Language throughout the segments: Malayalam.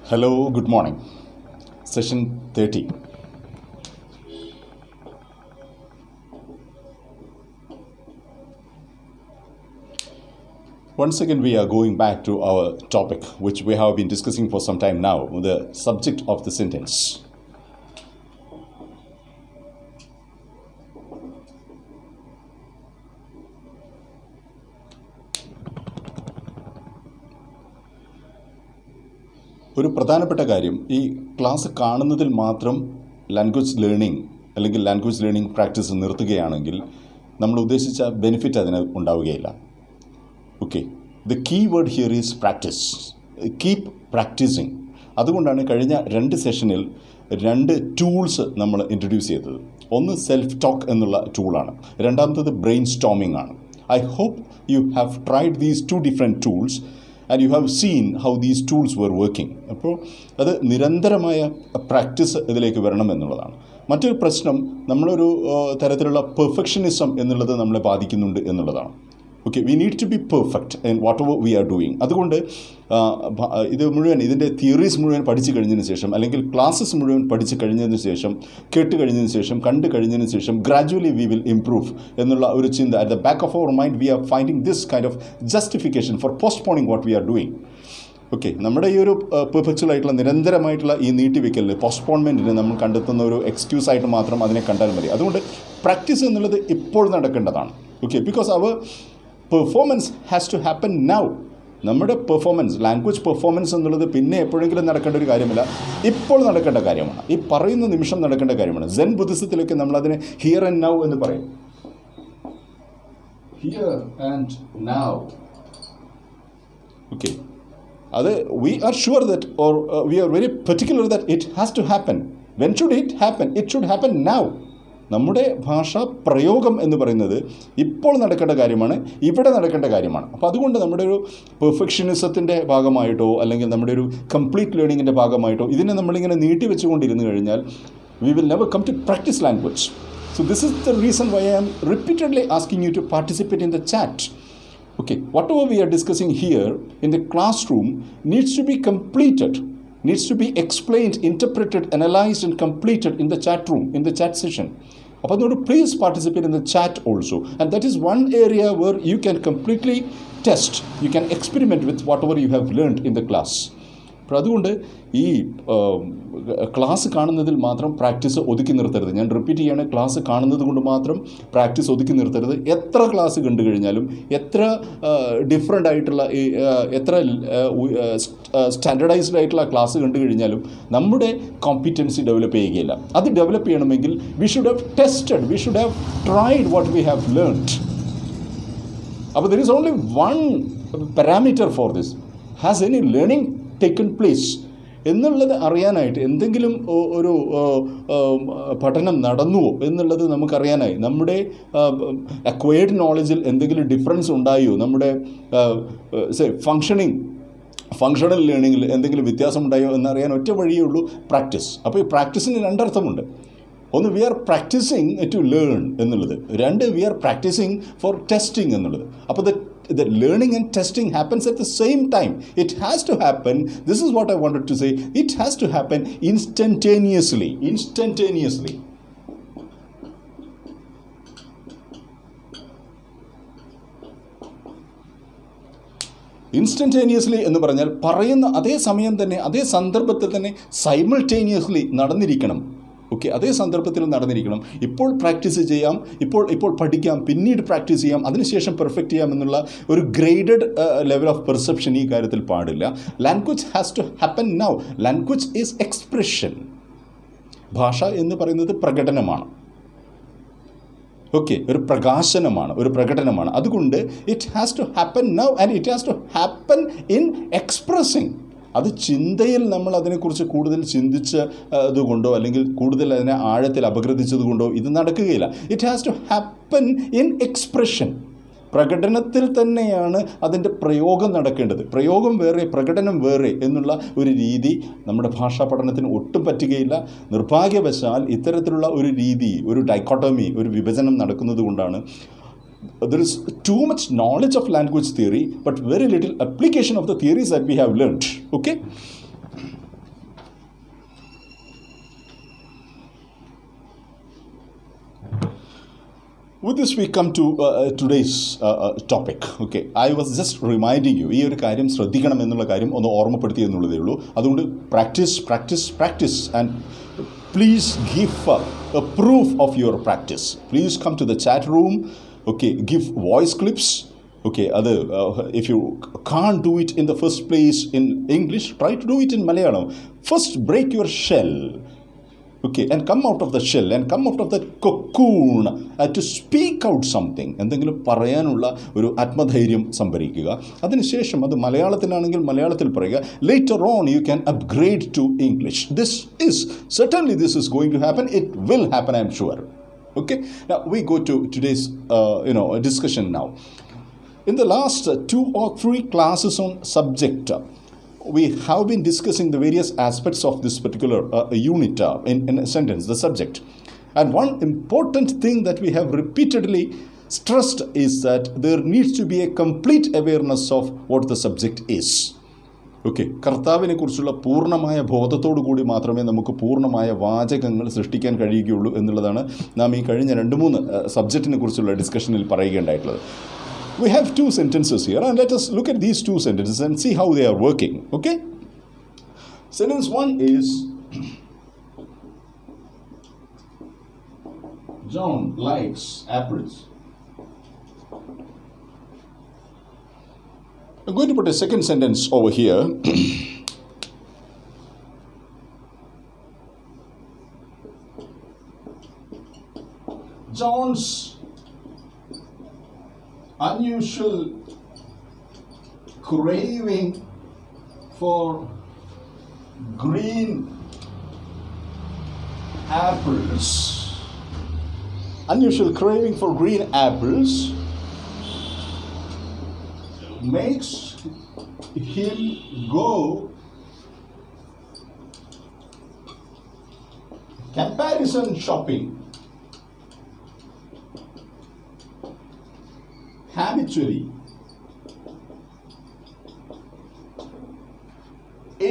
Hello, good morning. Session 30. Once again, we are going back to our topic, which we have been discussing for some time now, the subject of the sentence. ഒരു പ്രധാനപ്പെട്ട കാര്യം, ഈ ക്ലാസ് കാണുന്നതിൽ മാത്രം ലാംഗ്വേജ് ലേണിംഗ് പ്രാക്ടീസ് നിർത്തുകയാണെങ്കിൽ നമ്മൾ ഉദ്ദേശിച്ച ബെനിഫിറ്റ് അതിന് ഉണ്ടാവുകയില്ല. Okay, the key word here is practice. Keep practising. അതുകൊണ്ടാണ് കഴിഞ്ഞ 2 സെഷനിൽ 2 ടൂൾസ് നമ്മൾ ഇൻട്രൊഡ്യൂസ് ചെയ്തത്. ഒന്ന് സെൽഫ് ടോക്ക് എന്നുള്ള ടൂളാണ്, രണ്ടാമത്തത് ബ്രെയിൻ സ്റ്റോമിംഗ് ആണ്. I hope you have tried these 2 different tools and you have seen how these tools were working. അപ്പോൾ അത് നിരന്തരമായ പ്രാക്ടീസ് ഇതിലേക്ക് വരണം എന്നുള്ളതാണ്. മറ്റൊരു പ്രശ്നം, നമ്മളൊരു തരത്തിലുള്ള പെർഫെക്ഷനിസം എന്നുള്ളത് നമ്മളെ ബാധിക്കുന്നുണ്ട് എന്നുള്ളതാണ്. Okay, we need to be perfect in whatever we are doing. അതുകൊണ്ട് ഇതിൻ്റെ തിയറീസ് മുഴുവൻ പഠിച്ചു കഴിഞ്ഞതിന് ശേഷം, അല്ലെങ്കിൽ ക്ലാസ്സസ് മുഴുവൻ പഠിച്ചു കഴിഞ്ഞതിന് ശേഷം, കേട്ട് കഴിഞ്ഞതിന് ശേഷം, കണ്ടു കഴിഞ്ഞതിന് ശേഷം ഗ്രജുവലി വി വിൽ ഇംപ്രൂവ് എന്നുള്ള ഒരു ചിന്ത at the back of our mind we are finding this kind of justification for postponing what we are doing. Okay, നമ്മുടെ ഈ ഒരു പെർഫെക്ച്വലായിട്ടുള്ള നിരന്തരമായിട്ടുള്ള ഈ നീട്ടിവെക്കലിന്, പോസ്റ്റ്പോൺമെൻറ്റിന് നമ്മൾ കണ്ടെത്തുന്ന ഒരു എക്സ്ക്യൂസായിട്ട് മാത്രം അതിനെ കണ്ടാൽ മതി. അതുകൊണ്ട് പ്രാക്ടീസ് എന്നുള്ളത് ഇപ്പോൾ നടക്കേണ്ടതാണ്. Okay, because our performance has to happen now. നമ്മുടെ പെർഫോമൻസ്, ലാംഗ്വേജ് പെർഫോമൻസ് എന്നുള്ളത് പിന്നെ എപ്പോഴെങ്കിലും നടക്കേണ്ട ഒരു കാര്യമല്ല, ഇപ്പോൾ നടക്കേണ്ട കാര്യമാണ്. ഈ പറയുന്ന നിമിഷം നടക്കേണ്ട കാര്യമാണ്. സെൻ ബുദ്ധിസത്തിലൊക്കെ നമ്മളതിനെ ഹിയർ ആൻഡ് നൗ എന്ന് പറയും. Here and now. ഓക്കെ, അത് we are sure that or we are very particular that it has to happen. When should it happen? It should happen now. നമ്മുടെ ഭാഷാ പ്രയോഗം എന്ന് പറയുന്നത് ഇപ്പോൾ നടക്കേണ്ട കാര്യമാണ്, ഇവിടെ നടക്കേണ്ട കാര്യമാണ്. അപ്പോൾ അതുകൊണ്ട് നമ്മുടെ ഒരു പെർഫെക്ഷനിസത്തിൻ്റെ ഭാഗമായിട്ടോ അല്ലെങ്കിൽ നമ്മുടെ ഒരു കംപ്ലീറ്റ് ലേണിങ്ങിൻ്റെ ഭാഗമായിട്ടോ ഇതിനെ നമ്മളിങ്ങനെ നീട്ടി വെച്ചുകൊണ്ടിരുന്നു കഴിഞ്ഞാൽ we will never come to practice language. So this is the reason why I am repeatedly asking you to participate in the chat. Okay, whatever we are discussing here in the classroom needs to be completed, needs to be explained, interpreted, analyzed and completed in the chat room, in the chat session. Appo please participate in the chat also, and that is one area where you can completely test, you can experiment with whatever you have learned in the class. അപ്പോൾ അതുകൊണ്ട് ഈ ക്ലാസ് കാണുന്നതിൽ മാത്രം പ്രാക്ടീസ് ഒതുക്കി നിർത്തരുത്. ഞാൻ റിപ്പീറ്റ് ചെയ്യാണ്, ക്ലാസ് കാണുന്നത് കൊണ്ട് മാത്രം പ്രാക്ടീസ് ഒതുക്കി നിർത്തരുത്. എത്ര ക്ലാസ് കണ്ടു കഴിഞ്ഞാലും, എത്ര ഡിഫറെൻ്റ് ആയിട്ടുള്ള എത്ര സ്റ്റാൻഡർഡൈസ്ഡ് ആയിട്ടുള്ള ക്ലാസ് കണ്ടു കഴിഞ്ഞാലും നമ്മുടെ കോമ്പിറ്റൻസി ഡെവലപ്പ് ചെയ്യുകയില്ല. അത് ഡെവലപ്പ് ചെയ്യണമെങ്കിൽ we should have tested, we should have tried what we have learned. അപ്പോൾ there is only one parameter for this. Has any learning taken place എന്നുള്ളത് അറിയാനായിട്ട്, എന്തെങ്കിലും ഒരു പഠനം നടന്നുവോ എന്നുള്ളത് നമുക്കറിയാനായി, നമ്മുടെ അക്വയർഡ് നോളജിൽ എന്തെങ്കിലും ഡിഫറൻസ് ഉണ്ടായോ, നമ്മുടെ ഫങ്ഷണൽ ലേണിങ്ങിൽ എന്തെങ്കിലും വ്യത്യാസം ഉണ്ടായോ എന്നറിയാൻ ഒറ്റ വഴിയേ ഉള്ളൂ, പ്രാക്ടീസ്. അപ്പോൾ ഈ പ്രാക്ടീസിന് 2 അർത്ഥമുണ്ട്. ഒന്ന്, we are practising to learn എന്നുള്ളത്. 2, we are practising for testing എന്നുള്ളത്. അപ്പോൾ the learning and testing happens at the same time. It has to happen. This is what I wanted to say. It has to happen instantaneously. Instantaneously എന്ന് പറഞ്ഞാൽ പറയുന്ന അതേ സമയം തന്നെ, അതേ സന്ദർഭത്തിൽ തന്നെ സൈമിൾട്ടേനിയസ്ലി നടന്നിരിക്കണം. ഓക്കെ, അതേ സന്ദർഭത്തിൽ നടന്നിരിക്കണം. ഇപ്പോൾ പ്രാക്ടീസ് ചെയ്യാം, ഇപ്പോൾ പഠിക്കാം, പിന്നീട് പ്രാക്ടീസ് ചെയ്യാം, അതിനുശേഷം പെർഫെക്റ്റ് ചെയ്യാം എന്നുള്ള ഒരു ഗ്രേഡഡ് ലെവൽ ഓഫ് പെർസെപ്ഷൻ ഈ കാര്യത്തിൽ പാടില്ല. Language has to happen now. Language is expression. ഭാഷ എന്ന് പറയുന്നത് പ്രകടനമാണ്. ഓക്കെ, ഒരു പ്രകാശനമാണ്, ഒരു പ്രകടനമാണ്. അതുകൊണ്ട് it has to happen now and it has to happen in expressing. അത് ചിന്തയിൽ നമ്മൾ അതിനെക്കുറിച്ച് കൂടുതൽ ചിന്തിച്ചതുകൊണ്ടോ അല്ലെങ്കിൽ കൂടുതൽ അതിനെ ആഴത്തിൽ അപഗ്രഥിച്ചതുകൊണ്ടോ ഇത് നടക്കുകയില്ല. It has to happen in expression. പ്രകടനത്തിൽ തന്നെയാണ് അതിൻ്റെ പ്രയോഗം നടക്കേണ്ടത്. പ്രയോഗം വേറെ, പ്രകടനം വേറെ എന്നുള്ള ഒരു രീതി നമ്മുടെ ഭാഷാ പഠനത്തിന് ഒട്ടും പറ്റുകയില്ല. നിർഭാഗ്യവശാൽ ഇത്തരത്തിലുള്ള ഒരു രീതി, ഒരു ഡൈക്കോട്ടമി, ഒരു വിഭജനം നടക്കുന്നത് കൊണ്ടാണ് there is too much knowledge of language theory but very little application of the theories that we have learned. Okay. With this we come to today's topic. Okay, I was just reminding you, ഈ ഒരു കാര്യം ശ്രദ്ധിക്കണം എന്നുള്ള കാര്യം ഒന്ന് ഓർമ്മപ്പെടുത്തി എന്നുള്ളതേ ഉള്ളൂ. അതുകൊണ്ട് practice and please give a proof of your practice. Please come to the chat room. Okay, give voice clips. Okay, if you can't do it in the first place in English, try to do it in Malayalam. First break your shell. Okay, and come out of the shell and come out of that cocoon to speak out something. എന്തെങ്കിലും പറയാനുള്ള ഒരു ആത്മധൈര്യം സംഭരിക്കുക. അതിനുശേഷം അത് മലയാളത്തിലാണെങ്കിൽ മലയാളത്തിൽ പറയുക. Later on you can upgrade to English. This is going to happen. It will happen, I am sure. Okay, now we go to today's discussion now. In the last 2 or 3 classes on subject, we have been discussing the various aspects of this particular unit in a sentence, the subject. And one important thing that we have repeatedly stressed is that there needs to be a complete awareness of what the subject is. Okay, കർത്താവിനെ കുറിച്ചുള്ള പൂർണ്ണമായ ബോധത്തോടു കൂടി മാത്രമേ നമുക്ക് പൂർണ്ണമായ വാചകങ്ങൾ സൃഷ്ടിക്കാൻ കഴിയുകയുള്ളൂ എന്നുള്ളതാണ് നാം ഈ കഴിഞ്ഞ 2-3 സബ്ജക്റ്റിനെ കുറിച്ചുള്ള ഡിസ്കഷനിൽ പറയുകയുണ്ടായിട്ടുള്ളത്. We have 2 sentences here, and let us look at these 2 sentences and see how they are working. Okay? Sentence 1 is, John likes apples. I'm going to put a second sentence over here. John's unusual craving for green apples makes him go comparison shopping habitually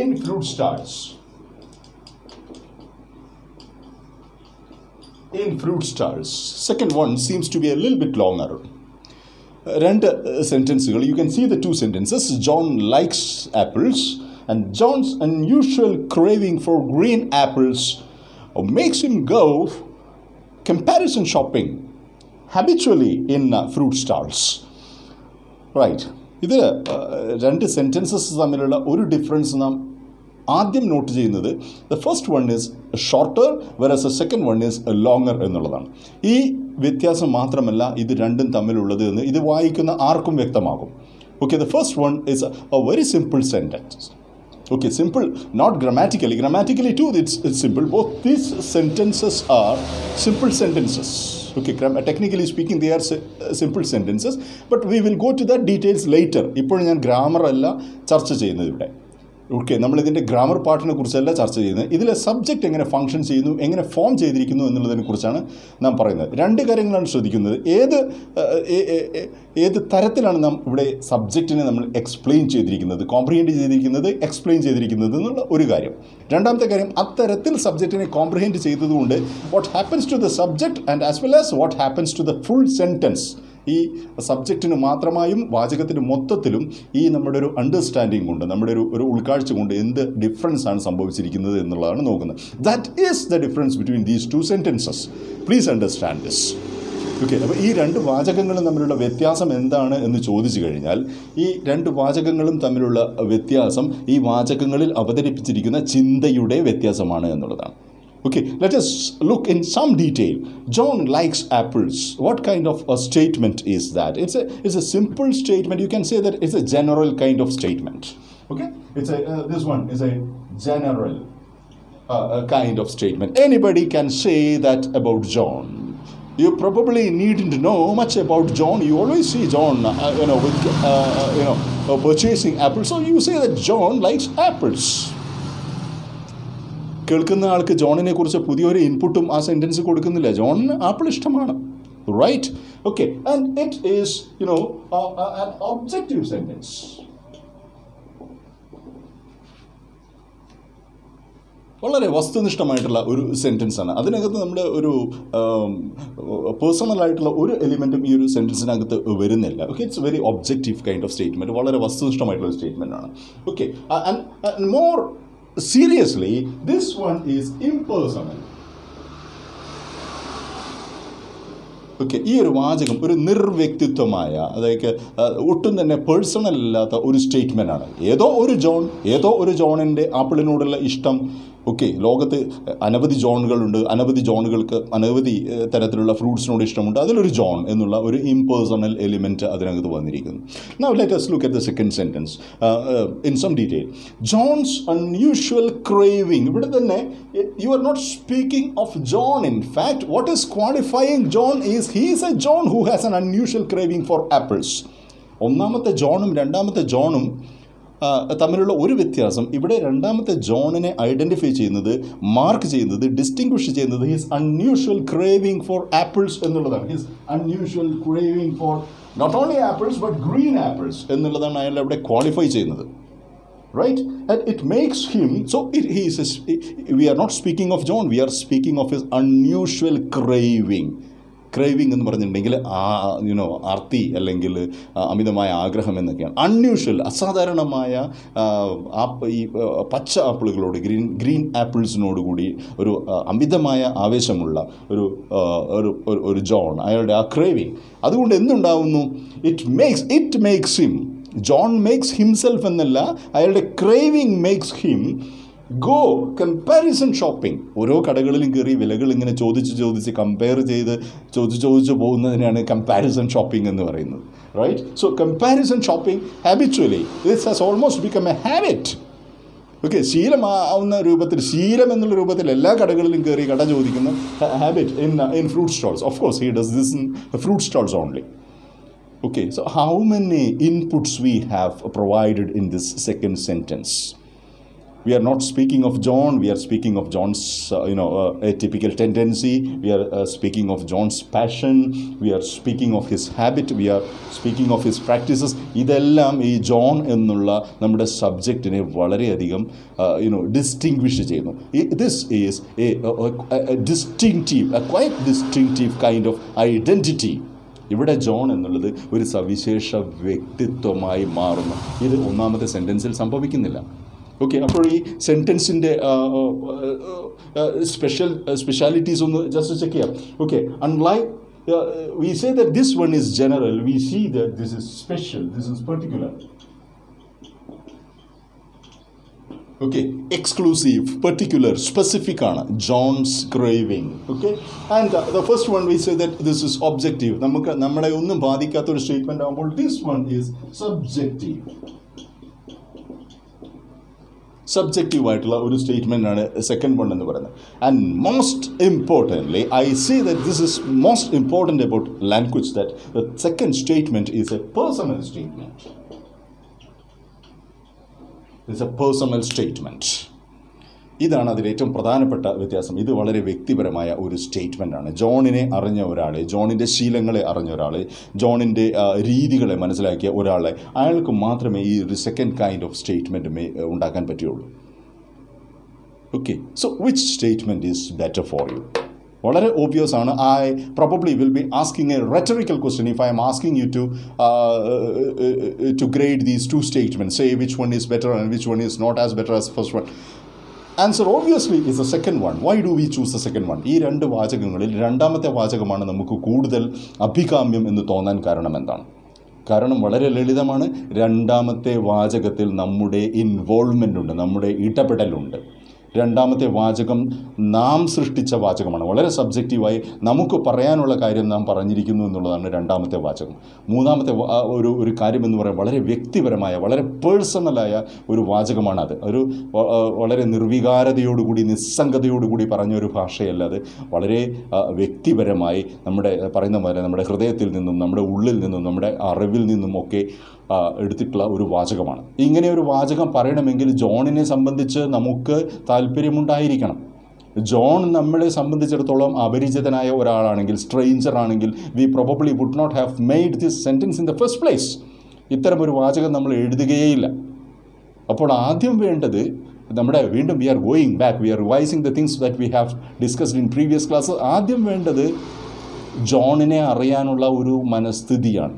in fruit stalls. Second one seems to be a little bit longer. രണ്ട് സെൻറ്റൻസുകൾ, you can see the 2 sentences. John likes apples and John's unusual craving for green apples makes him go comparison shopping habitually in fruit stalls. Right. ഇത് 2 sentences തമ്മിലുള്ള ഒരു ഡിഫറൻസ് നാം ആദ്യം നോട്ട് ചെയ്യുന്നത്, the first one is shorter whereas the second one is longer എന്നുള്ളതാണ്. ഈ വ്യത്യാസം മാത്രമല്ല ഇത് രണ്ടും തമ്മിലുള്ളത് എന്ന് ഇത് വായിക്കുന്ന ആർക്കും വ്യക്തമാകും. Okay, the first one is a very simple sentence. Okay, simple, not grammatically. Grammatically too, it's simple. Both these sentences are simple sentences. Okay, technically speaking, they are simple sentences. But we will go to that details later. ഇപ്പോൾ ഞാൻ ഗ്രാമർ അല്ല ചർച്ച ചെയ്യുന്നത് ഇവിടെ. ഓക്കെ, നമ്മളിതിൻ്റെ ഗ്രാമർ പാർട്ടിനെ കുറിച്ചല്ല ചർച്ച ചെയ്യുന്നത്. ഇതിലെ സബ്ജക്റ്റ് എങ്ങനെ ഫങ്ഷൻ ചെയ്യുന്നു, എങ്ങനെ ഫോം ചെയ്തിരിക്കുന്നു എന്നുള്ളതിനെ കുറിച്ചാണ് നാം പറയുന്നത്. 2 കാര്യങ്ങളാണ് ശ്രദ്ധിക്കുന്നത്. ഏത് തരത്തിലാണ് നാം ഇവിടെ സബ്ജക്റ്റിനെ നമ്മൾ എക്സ്പ്ലെയിൻ ചെയ്തിരിക്കുന്നത്, കോംപ്രിഹെൻഡ് ചെയ്തിരിക്കുന്നത്, എക്സ്പ്ലെയിൻ ചെയ്തിരിക്കുന്നത് എന്നുള്ള ഒരു കാര്യം. രണ്ടാമത്തെ കാര്യം, അത്തരത്തിൽ സബ്ജക്റ്റിനെ കോംപ്രിഹെൻഡ് ചെയ്തതുകൊണ്ട് what happens to the subject and as well as what happens to the full sentence. ഈ സബ്ജക്റ്റിന് മാത്രമായും വാചകത്തിന് മൊത്തത്തിലും ഈ നമ്മുടെ ഒരു അണ്ടർസ്റ്റാൻഡിങ് കൊണ്ട്, നമ്മുടെ ഒരു ഉൾക്കാഴ്ച കൊണ്ട് എന്ത് ഡിഫറൻസ് ആണ് സംഭവിച്ചിരിക്കുന്നത് എന്നുള്ളതാണ് നോക്കുന്നത്. That is the difference between these 2 sentences. Please understand this. Okay, അപ്പോൾ ഈ 2 വാചകങ്ങളും തമ്മിലുള്ള വ്യത്യാസം എന്താണ് എന്ന് ചോദിച്ചു കഴിഞ്ഞാൽ, ഈ 2 വാചകങ്ങളും തമ്മിലുള്ള വ്യത്യാസം ഈ വാചകങ്ങളിൽ അവതരിപ്പിച്ചിരിക്കുന്ന ചിന്തയുടെ വ്യത്യാസമാണ് എന്നുള്ളതാണ്. Okay, let us look in some detail. John likes apples. What kind of a statement is that? It's a simple statement. You can say that it's a general kind of statement. Okay, this one is a general kind of statement. Anybody can say that about John. You probably needn't know much about John. You always see John, purchasing apples. So you say that John likes apples. കേൾക്കുന്ന ആൾക്ക് ജോണിനെ കുറിച്ച് പുതിയൊരു ഇൻപുട്ടും ആ സെൻറ്റൻസ് കൊടുക്കുന്നില്ല. ജോണിന് ആപ്പിൾ ഇഷ്ടമാണ്. Right? Okay, and it is an objective sentence. വളരെ വസ്തുനിഷ്ഠമായിട്ടുള്ള ഒരു സെൻറ്റൻസാണ്. അതിനകത്ത് നമ്മുടെ ഒരു പേഴ്സണലായിട്ടുള്ള ഒരു എലിമെൻറ്റും ഈ ഒരു സെൻറ്റൻസിനകത്ത് വരുന്നില്ല. Okay, it's very objective kind of statement, വളരെ വസ്തുനിഷ്ഠമായിട്ടുള്ള ഒരു സ്റ്റേറ്റ്മെൻ്റ് ആണ്. Okay, and more seriously this one is impersonal. Okay, ഈ ഒരു വാചകം ഒരു നിർവ്യക്തിത്വമായ, അതായത് ഒട്ടും തന്നെ പേഴ്സണൽ അല്ലാത്ത ഒരു സ്റ്റേറ്റ്മെൻ്റാണ്. ഏതോ ഒരു ജോണിൻ്റെ ആപ്പിളിനോടുള്ള ഇഷ്ടം. ഓക്കെ, ലോകത്ത് അനവധി ജോണുകളുണ്ട്, അനവധി ജോണുകൾക്ക് അനവധി തരത്തിലുള്ള ഫ്രൂട്ട്സിനോട് ഇഷ്ടമുണ്ട്. അതിലൊരു ജോൺ എന്നുള്ള ഒരു ഇംപേഴ്സണൽ എലിമെൻറ്റ് അതിനകത്ത് വന്നിരിക്കുന്നു. Now let us look at the second sentence in some detail. John's unusual craving. ഇവിടെ തന്നെ you are not speaking of John. In fact, what is qualifying John is he is a John who has an unusual craving for apples. ഒന്നാമത്തെ ജോണും രണ്ടാമത്തെ ജോണും തമ്മിലുള്ള ഒരു വ്യത്യാസം, ഇവിടെ രണ്ടാമത്തെ ജോണിനെ ഐഡൻറ്റിഫൈ ചെയ്യുന്നത്, മാർക്ക് ചെയ്യുന്നത്, ഡിസ്റ്റിങ്വിഷ് ചെയ്യുന്നത് his unusual craving for apples എന്നുള്ളതാണ്. His unusual craving for not only apples but green apples എന്നുള്ളതാണ് അയാൾ അവിടെ ക്വാളിഫൈ ചെയ്യുന്നത്. Right? And it makes him, so we are not speaking of John, we are speaking of his unusual craving. Craving എന്ന് പറഞ്ഞിട്ടുണ്ടെങ്കിൽ ആർത്തി അല്ലെങ്കിൽ അമിതമായ ആഗ്രഹം എന്നൊക്കെയാണ്. അൺയൂഷ്വൽ, അസാധാരണമായ ഈ പച്ച ആപ്പിളുകളോട്, ഗ്രീൻ ആപ്പിൾസിനോടുകൂടി ഒരു അമിതമായ ആവേശമുള്ള ഒരു ജോൺ, അയാളുടെ ആ ക്രേവിംഗ്. അതുകൊണ്ട് എന്തുണ്ടാവുന്നു? It makes him, John makes himself എന്നല്ല, അയാളുടെ craving makes him go comparison shopping. ഓരോ കടകളിലും കയറി വിലകൾ ഇങ്ങനെ ചോദിച്ച് കമ്പയർ ചെയ്ത് ചോദിച്ച് പോകുന്നതിനാണ് കമ്പാരിസൺ ഷോപ്പിംഗ് എന്ന് പറയുന്നത്. Right? So comparison shopping habitually this has almost become a habit. Okay, ശീലമാവുന്ന രൂപത്തിൽ, ശീലം എന്നുള്ള രൂപത്തിൽ എല്ലാ കടകളിലും കയറി കട ചോദിക്കുന്ന habit in fruit stalls. Of course he does this in fruit stalls only. Okay, so how many inputs we have provided in this second sentence? We are not speaking of John, we are speaking of John's a typical tendency, we are speaking of John's passion, we are speaking of his habit, we are speaking of his practices. ഇതെല്ലാം ഈ ജോൺ എന്നുള്ള നമ്മുടെ സബ്ജക്റ്റിനെ വളരെയധികം ഡിസ്റ്റിങ്വിഷ് ചെയ്യുന്നു. This is a distinctive, a quite distinctive kind of identity. ഇവിടെ ജോൺ എന്നുള്ളത് ഒരു സവിശേഷ വ്യക്തിത്വമായി മാറുന്നു. ഇത് ഒന്നാമത്തെ സെൻറ്റൻസിൽ സംഭവിക്കുന്നില്ല. ഓക്കെ, അപ്പോൾ ഈ സെൻറ്റൻസിൻ്റെ സ്പെഷ്യാലിറ്റീസ് ഒന്ന് ജസ്റ്റ് ചെക്ക് ചെയ്യാം. Okay, unlike we say that this one is general, we see that this is special, this is particular. Okay, exclusive, particular, specific ആണ് John's craving. Okay, and the first one we say that this is objective. നമ്മളെ ഒന്നും ബാധിക്കാത്ത ഒരു സ്റ്റേറ്റ്മെന്റ് ആകുമ്പോൾ this one is subjective. Subjective ആയിട്ടുള്ള ഒരു സ്റ്റേറ്റ്മെന്റ് ആണ് സെക്കൻഡ് വൺ എന്ന് പറയുന്നത്. And most importantly I say that this is most important about language, that the second statement is a personal statement. It's a personal statement. ഇതാണ് അതിൽ ഏറ്റവും പ്രധാനപ്പെട്ട വ്യത്യാസം. ഇത് വളരെ വ്യക്തിപരമായ ഒരു സ്റ്റേറ്റ്മെൻറ്റാണ്. ജോണിനെ അറിഞ്ഞ ഒരാൾ, ജോണിൻ്റെ ശീലങ്ങളെ അറിഞ്ഞ ഒരാൾ, ജോണിൻ്റെ രീതികളെ മനസ്സിലാക്കിയ ഒരാളെ, അയാൾക്ക് മാത്രമേ ഈ ഒരു സെക്കൻഡ് കൈൻഡ് ഓഫ് സ്റ്റേറ്റ്മെൻറ്റ് ഉണ്ടാക്കാൻ പറ്റുകയുള്ളൂ. Okay, so which statement is better for you? വളരെ ഓബ്വിയസ് ആണ്. I probably will be asking A rhetorical question if I am asking you to grade these two statements, say which one is better and which one is not as better as first one. Answer obviously is the second one. Why do we choose the second one? ഈ രണ്ട് വാചകങ്ങളിൽ രണ്ടാമത്തെ വാചകമാണ് നമുക്ക് കൂടുതൽ അഭികാമ്യം എന്ന് തോന്നാൻ കാരണം എന്താണ്? കാരണം വളരെ ലളിതമാണ്. രണ്ടാമത്തെ വാചകത്തിൽ നമ്മുടെ ഇൻവോൾവ്മെൻ്റ് ഉണ്ട്, നമ്മുടെ ഇടപെടലുണ്ട്. രണ്ടാമത്തെ വാചകം നാം സൃഷ്ടിച്ച വാചകമാണ്. വളരെ സബ്ജക്റ്റീവായി നമുക്ക് പറയാനുള്ള കാര്യം നാം പറഞ്ഞിരിക്കുന്നു എന്നുള്ളതാണ് രണ്ടാമത്തെ വാചകം. മൂന്നാമത്തെ ഒരു കാര്യം എന്ന് പറയുന്നത് വളരെ വ്യക്തിപരമായ, വളരെ പേഴ്സണലായ ഒരു വാചകമാണത്. വളരെ നിർവികാരതയോടുകൂടി, നിസ്സംഗതയോടുകൂടി പറഞ്ഞ ഒരു ഭാഷയല്ലാതെ വളരെ വ്യക്തിപരമായി പറയുന്ന പോലെ നമ്മുടെ ഹൃദയത്തിൽ നിന്നും, നമ്മുടെ ഉള്ളിൽ നിന്നും, നമ്മുടെ അറിവിൽ നിന്നും ഒക്കെ എടുത്തിട്ടുള്ള ഒരു വാചകമാണ്. ഇങ്ങനെ ഒരു വാചകം പറയണമെങ്കിൽ ജോണിനെ സംബന്ധിച്ച് നമുക്ക് താല്പര്യമുണ്ടായിരിക്കണം. ജോൺ നമ്മളെ സംബന്ധിച്ചിടത്തോളം അപരിചിതനായ ഒരാളാണെങ്കിൽ, സ്ട്രേഞ്ചർ ആണെങ്കിൽ, we probably would not have made this sentence in the first place. ഇത്തരമൊരു വാചകം നമ്മൾ എഴുതുകയേയില്ല. അപ്പോൾ ആദ്യം വേണ്ടത് നമ്മുടെ വീണ്ടും we are going back, we are revising the things that we have discussed in previous class. ആദ്യം വേണ്ടത് ജോണിനെ അറിയാനുള്ള ഒരു മനസ്ഥിതിയാണ്.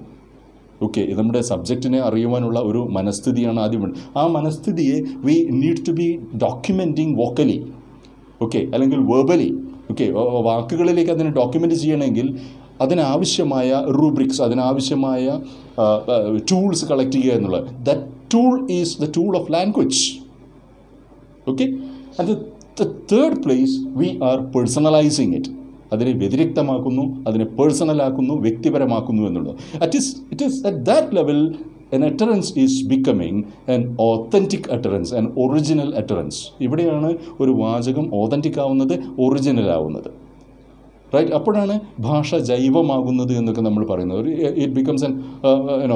ഓക്കെ, നമ്മുടെ സബ്ജക്റ്റിനെ അറിയുവാനുള്ള ഒരു മനസ്ഥിതിയാണ് ആദ്യം വേണ്ടത്. ആ മനസ്ഥിതിയെ we need to be documenting vocally, okay, അല്ലെങ്കിൽ വെർബലി. ഓക്കെ, വാക്കുകളിലേക്ക് അതിനെ ഡോക്യുമെൻ്റ് ചെയ്യണമെങ്കിൽ അതിനാവശ്യമായ റൂബ്രിക്സ്, അതിനാവശ്യമായ ടൂൾസ് കളക്ട് ചെയ്യുക എന്നുള്ളത്. That tool is the tool of language. Okay, and the third place we are personalising it. അതിനെ വ്യതിരിക്തമാക്കുന്നു, അതിനെ പേഴ്സണലാക്കുന്നു, വ്യക്തിപരമാക്കുന്നു എന്നുള്ളത്. It is at that level an utterance is becoming an authentic utterance, an original utterance. ഇവിടെയാണ് ഒരു വാചകം ഓതൻറ്റിക് ആവുന്നത്, ഒറിജിനൽ ആവുന്നത്. റൈറ്റ്? അപ്പോഴാണ് ഭാഷ ജൈവമാകുന്നത് എന്നൊക്കെ നമ്മൾ പറയുന്നത്. It becomes an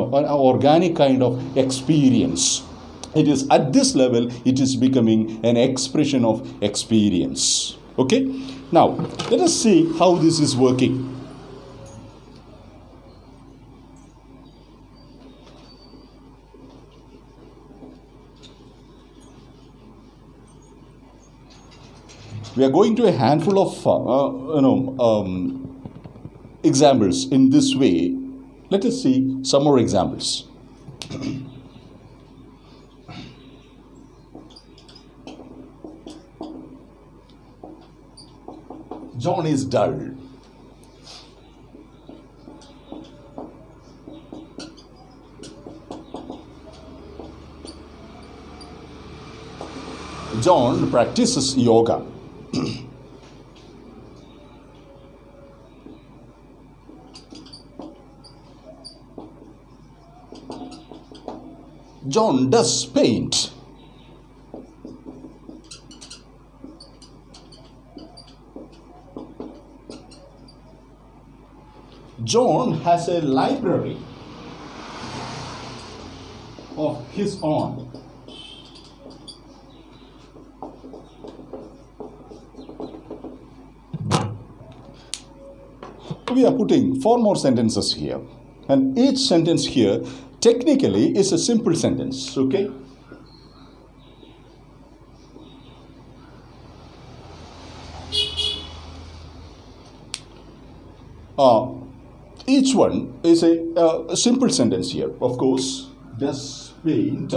organic kind of experience. It is at this level it is becoming an expression of experience. Okay, now let us see how this is working. We are going to a handful of examples in this way. Let us see some more examples. John is dull. John practices yoga. John does paint. John has a library of his own. We are putting 4 more sentences here, and each sentence here technically is a simple sentence. Okay, each one is a simple sentence here. Of course, does paint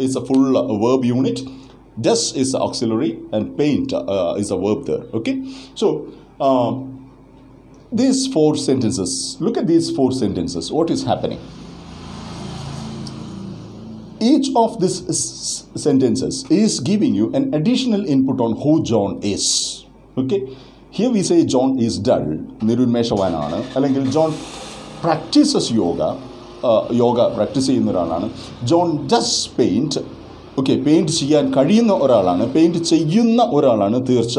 is a full verb unit, does is the auxiliary, and paint is a verb there. Okay, so these 4 sentences, look at these 4 sentences. What is happening? Each of these sentences is giving you an additional input on who John is. Okay, here we say John is dull, nirunmeshavanana, അല്ലെങ്കിൽ John practices yoga, yoga practice ചെയ്യുന്ന ഒരാളാണ്. John does paint. Okay, paint ചെയ്യാൻ കഴിയുന്ന ഒരാളാണ്, പെയിൻറ്റ് ചെയ്യുന്ന ഒരാളാണ് തീർച്ച.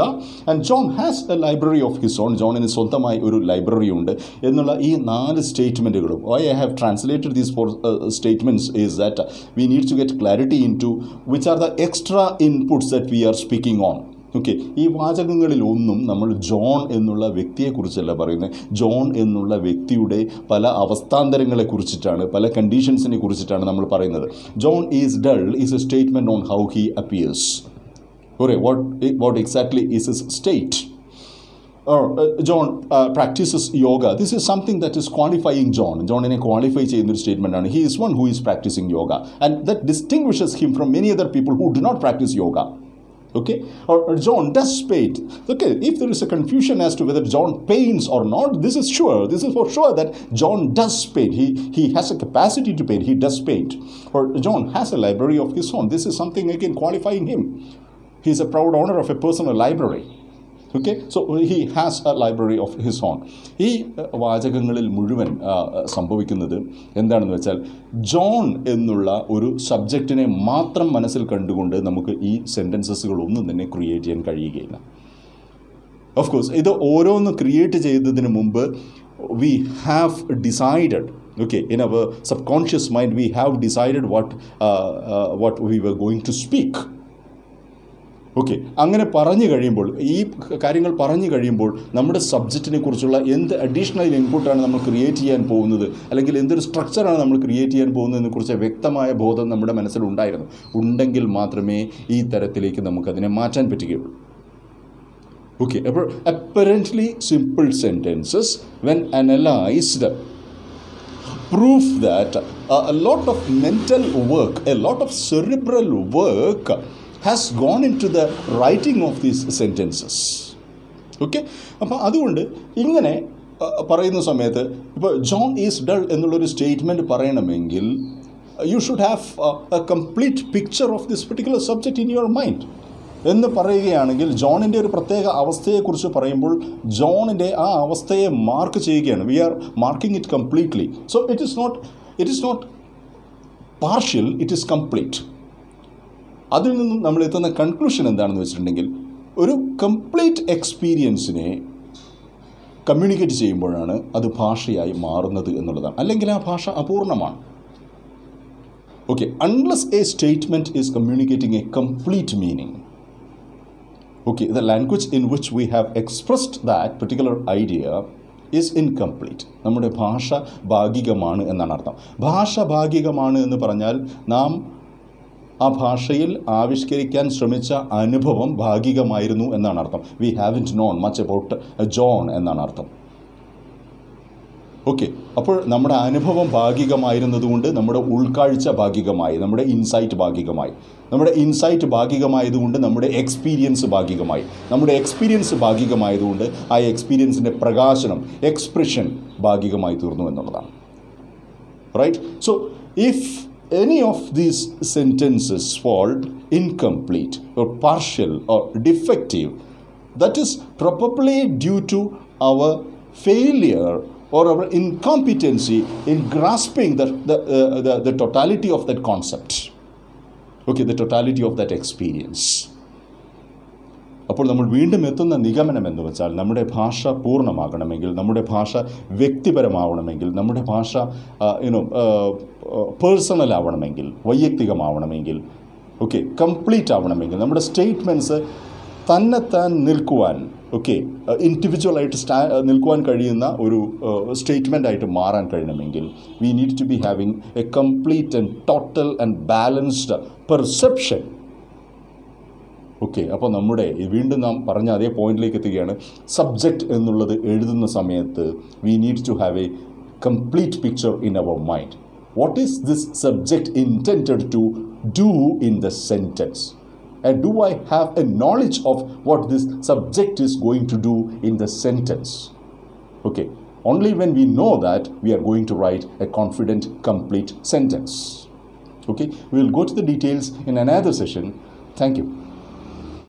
And John has a library of his own. ജോണിന് സ്വന്തമായി ഒരു ലൈബ്രറി ഉണ്ട് എന്നുള്ള ഈ 4 സ്റ്റേറ്റ്മെൻറ്റുകളും, I have translated these 4 statements is that we need to get clarity into which are the extra inputs that we are speaking on. Okay, ഈ വാചകങ്ങളിലൊന്നും നമ്മൾ ജോൺ എന്നുള്ള വ്യക്തിയെക്കുറിച്ചല്ല പറയുന്നത്. ജോൺ എന്നുള്ള വ്യക്തിയുടെ പല അവസ്ഥാന്തരങ്ങളെക്കുറിച്ചിട്ടാണ്, പല കണ്ടീഷൻസിനെ കുറിച്ചിട്ടാണ് നമ്മൾ പറയുന്നത്. John is dull is A statement on how he appears. Okay, what exactly is his state. John practices yoga. This is something that is qualifying John. ജോണിനെ ക്വാളിഫൈ ചെയ്യുന്നൊരു സ്റ്റേറ്റ്മെൻ്റാണ്. He is one who is practicing yoga, and that distinguishes him from many other people who do not practice yoga. Okay, or John does paint. Okay, if there is a confusion as to whether John paints or not, this is for sure that John does paint. He has a capacity to paint. He does paint. Or John has a library of his own. This is something again qualifying him. He is a proud owner of a personal library. Okay, so he has a library of his own. ഈ വാചകങ്ങളിൽ മുഴുവൻ സംഭവിക്കുന്നത് എന്താണെന്ന് വെച്ചാൽ, ജോൺ എന്നുള്ള ഒരു സബ്ജക്റ്റിനെ മാത്രം മനസ്സിൽ കണ്ടുകൊണ്ട് നമുക്ക് ഈ സെൻറ്റൻസസുകളൊന്നും തന്നെ ക്രിയേറ്റ് ചെയ്യാൻ കഴിയുകയില്ല. ഓഫ് കോഴ്സ് ഇത് ഓരോന്ന് ക്രിയേറ്റ് ചെയ്തതിന് മുമ്പ് we have decided, okay, in our subconscious mind we have decided what we were going to speak. Okay, അങ്ങനെ പറഞ്ഞു കഴിയുമ്പോൾ, ഈ കാര്യങ്ങൾ പറഞ്ഞു കഴിയുമ്പോൾ നമ്മുടെ സബ്ജക്റ്റിനെ കുറിച്ചുള്ള എന്ത് അഡീഷണൽ ഇൻപുട്ടാണ് നമ്മൾ ക്രിയേറ്റ് ചെയ്യാൻ പോകുന്നത്, അല്ലെങ്കിൽ എന്തൊരു സ്ട്രക്ചറാണ് നമ്മൾ ക്രിയേറ്റ് ചെയ്യാൻ പോകുന്നതിനെ കുറിച്ച് വ്യക്തമായ ബോധം നമ്മുടെ മനസ്സിലുണ്ടായിരുന്നു. ഉണ്ടെങ്കിൽ മാത്രമേ ഈ തരത്തിലേക്ക് നമുക്കതിനെ മാറ്റാൻ പറ്റുകയുള്ളൂ. ഓക്കെ, അപ്പോൾ apparently simple sentences when analysed prove that a lot of mental work, a lot of cerebral work has gone into the writing of these sentences. Okay, അപ്പോൾ അതുകൊണ്ട് ഇങ്ങനെ പറയുന്ന സമയത്ത് ഇപ്പോൾ ജോൺ ഈസ് ഡൾ എന്നുള്ളൊരു സ്റ്റേറ്റ്മെൻറ്റ് പറയണമെങ്കിൽ you should have a complete picture of this particular subject in your mind എന്ന് പറയുകയാണെങ്കിൽ ജോണിൻ്റെ ഒരു പ്രത്യേക അവസ്ഥയെക്കുറിച്ച് പറയുമ്പോൾ ജോണിൻ്റെ ആ അവസ്ഥയെ മാർക്ക് ചെയ്യുകയാണ്. We are marking it completely. So it is not partial, it is complete. അതിൽ നിന്നും നമ്മൾ എത്തുന്ന കൺക്ലൂഷൻ എന്താണെന്ന് വെച്ചിട്ടുണ്ടെങ്കിൽ, ഒരു കംപ്ലീറ്റ് എക്സ്പീരിയൻസിനെ കമ്മ്യൂണിക്കേറ്റ് ചെയ്യുമ്പോഴാണ് അത് ഭാഷയായി മാറുന്നത് എന്നുള്ളതാണ്. അല്ലെങ്കിൽ ആ ഭാഷ അപൂർണമാണ്. Okay, unless a statement is communicating a complete meaning, okay, the language in which we have expressed that particular idea is incomplete. നമ്മുടെ ഭാഷ ഭാഗികമാണ് എന്നാണ് അർത്ഥം. ഭാഷ ഭാഗികമാണ് എന്ന് പറഞ്ഞാൽ നാം ആ ഭാഷയിൽ ആവിഷ്കരിക്കാൻ ശ്രമിച്ച അനുഭവം ഭാഗികമായിരുന്നു എന്നാണ് അർത്ഥം. We haven't known much about John എന്നാണ് അർത്ഥം. ഓക്കെ, അപ്പോൾ നമ്മുടെ അനുഭവം ഭാഗികമായിരുന്നതുകൊണ്ട് നമ്മുടെ ഉൾക്കാഴ്ച ഭാഗികമായി, നമ്മുടെ ഇൻസൈറ്റ് ഭാഗികമായി. നമ്മുടെ ഇൻസൈറ്റ് ഭാഗികമായതുകൊണ്ട് നമ്മുടെ എക്സ്പീരിയൻസ് ഭാഗികമായി. നമ്മുടെ എക്സ്പീരിയൻസ് ഭാഗികമായതുകൊണ്ട് ആ എക്സ്പീരിയൻസിൻ്റെ പ്രകാശനം, എക്സ്പ്രഷൻ ഭാഗികമായി തീർന്നു എന്നുള്ളതാണ്. Right? So if any of these sentences fall incomplete or partial or defective, that is probably due to our failure or our incompetency in grasping the totality of that concept. Okay, the totality of that experience. അപ്പോൾ നമ്മൾ വീണ്ടും എത്തുന്ന നിഗമനം എന്ന് വെച്ചാൽ, നമ്മുടെ ഭാഷ പൂർണ്ണമാകണമെങ്കിൽ, നമ്മുടെ ഭാഷ വ്യക്തിപരമാവണമെങ്കിൽ, നമ്മുടെ ഭാഷ പേഴ്സണൽ ആവണമെങ്കിൽ, വൈയക്തികമാവണമെങ്കിൽ, ഓക്കെ, കംപ്ലീറ്റ് ആവണമെങ്കിൽ, നമ്മുടെ സ്റ്റേറ്റ്മെൻറ്റ്സ് തന്നെത്താൻ നിൽക്കുവാൻ, ഓക്കെ, ഇൻഡിവിജ്വലായിട്ട് നിൽക്കുവാൻ കഴിയുന്ന ഒരു സ്റ്റേറ്റ്മെൻറ്റായിട്ട് മാറാൻ കഴിയണമെങ്കിൽ, we need to be having a complete and total and balanced perception. Okay, അപ്പോൾ നമ്മുടെ വീണ്ടും നാം പറഞ്ഞ അതേ പോയിന്റിലേക്ക് എത്തുകയാണ്. സബ്ജക്റ്റ് എന്നുള്ളത് എഴുതുന്ന സമയത്ത് we need to have a complete picture in our mind. What is this subject intended to do in the sentence? And do I have a knowledge of what this subject is going to do in the sentence? Okay, only when we know that, we are going to write a confident, complete sentence. Okay, we will go to the details in another session. Thank you.